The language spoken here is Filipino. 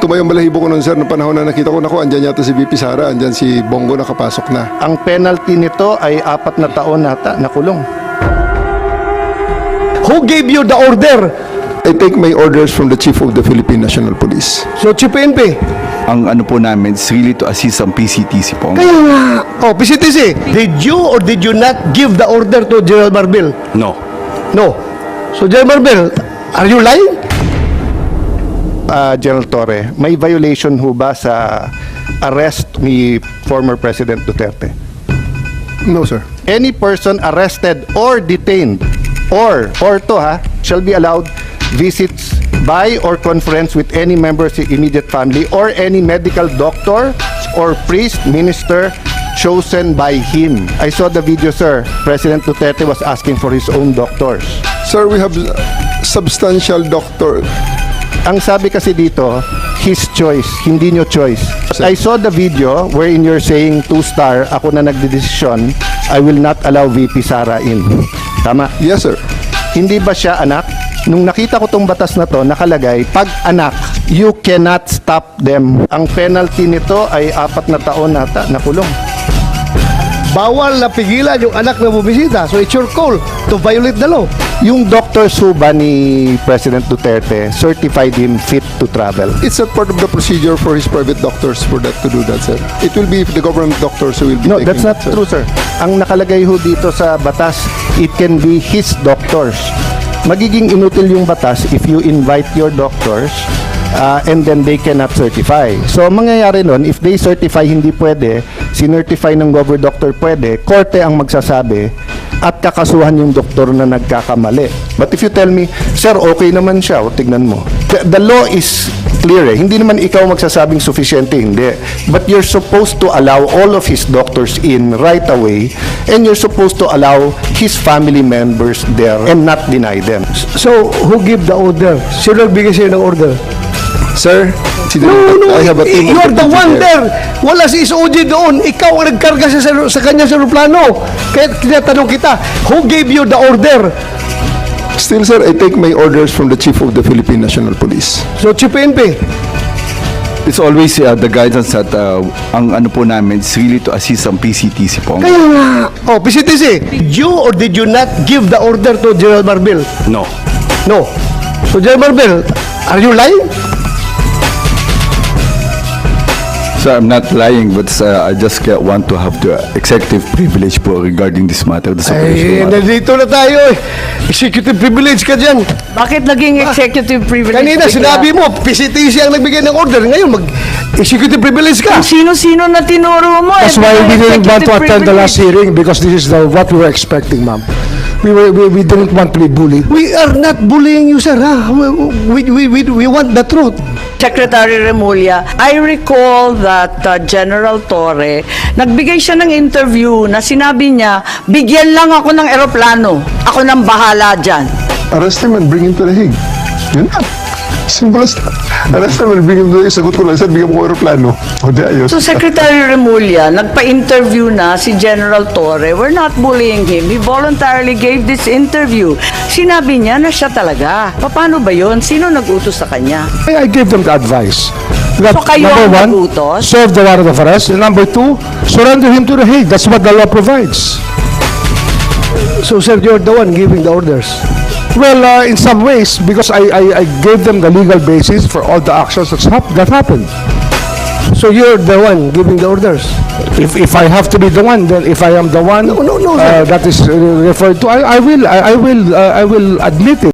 tumayong balahibo ko nun, sir, ng panahon na nakita ko, naku, andyan yata si VP Sara, andyan si Bongo nakapasok na. Ang penalty nito ay 4 na taon nata na kulong. Who gave you the order? I take my orders from the Chief of the Philippine National Police. So, Chief PNP. Ang ano po namin is really to assist ang PCTC po. Kaya nga. Oh, PCTC, did you or did you not give the order to General Marbil? No. No. So, General Marbil, are you lying? General Torre, may violation ho ba sa arrest ni former President Duterte? No, sir. Any person arrested or detained or shall be allowed visits by or conference with any member of his immediate family or any medical doctor or priest, minister chosen by him. I saw the video, sir. President Duterte was asking for his own doctors. Sir, we have substantial doctor. Ang sabi kasi dito, his choice, hindi nyo choice. I saw the video wherein you're saying 2-star, ako na nagdedesisyon, I will not allow VP Sara in. Tama? Yes, sir. Hindi ba siya anak? Nung nakita ko tong batas na to, nakalagay, pag anak, you cannot stop them. Ang penalty nito ay 4 na taon nata na kulong. Bawal na pigilan yung anak na bumisita. So, it's your call to violate the law. Yung doctor suba ni President Duterte certified him fit to travel. It's not part of the procedure for his private doctors for that to do that, sir. It will be the government doctors who will be No, taking that's not that, sir. true, sir. Ang nakalagay ho dito sa batas, it can be his doctors. Magiging inutil yung batas if you invite your doctors and then they cannot certify. So, ang mangyayari nun, if they certify hindi pwede, sinertify ng gover doctor pwede, korte ang magsasabi at kakasuhan yung doktor na nagkakamali. But if you tell me, sir, okay naman siya, o tignan mo. The law is clear eh. Hindi naman ikaw magsasabing sufficiente, hindi. But you're supposed to allow all of his doctors in right away and you're supposed to allow his family members there and not deny them. So, who give the order? Sino nagbigay sa'yo ng order? Sir, No, I have a team you of are the people one there. there. Wala si SOG doon. Ikaw ang nagkarga sa kanya sa aeroplano. Kaya tinatanong kita, who gave you the order? Still, sir, I take my orders from the Chief of the Philippine National Police. So, Chief PNP. It's always the guidance that ang ano po namin is really to assist ang PCTC po. Kaya nga. Oh, PCTC, did you or did you not give the order to General Marbil? No. No. So, General Marbil, are you lying? So I'm not lying, but I just want to have the executive privilege po regarding this matter. This Ay, operational matter. nandito na tayo eh. Executive privilege ka dyan. Bakit naging executive privilege? Kanina, bigla? sinabi mo, PCTC ang nagbigay ng order. Ngayon, mag-executive privilege ka. Kung sino-sino na tinuro mo. That's why we didn't want to attend the last hearing because this is what we were expecting, ma'am. We didn't want to be bullied. We are not bullying you, sir. Ha? We want the truth. Secretary Remulla, I recall that General Torre, nagbigay siya ng interview na sinabi niya, bigyan lang ako ng eroplano. Ako nang bahala dyan. Arrest him and bring him to the Hague. Yun na. Simple as that. Arrest him and bring him to the Hague. Sagot ko lang, sir, bigyan mo ko aeroplano. O di ayos. So Secretary Remulla, nagpa-interview na si General Torre. We're not bullying him. He voluntarily gave this interview. Sinabi niya na siya talaga. Paano ba yun? Sino nag-utos sa kanya? I gave them the advice. That, So kayo number ang one, nagutos? serve the warrant of arrest. And number two, surrender him to the Hague. That's what the law provides. So, sir, you're the one giving the orders. Well, in some ways, because I gave them the legal basis for all the actions that happened. So, you're the one giving the orders. If I have to be the one, then if I am the one No, sir. that is referred to, I will admit it.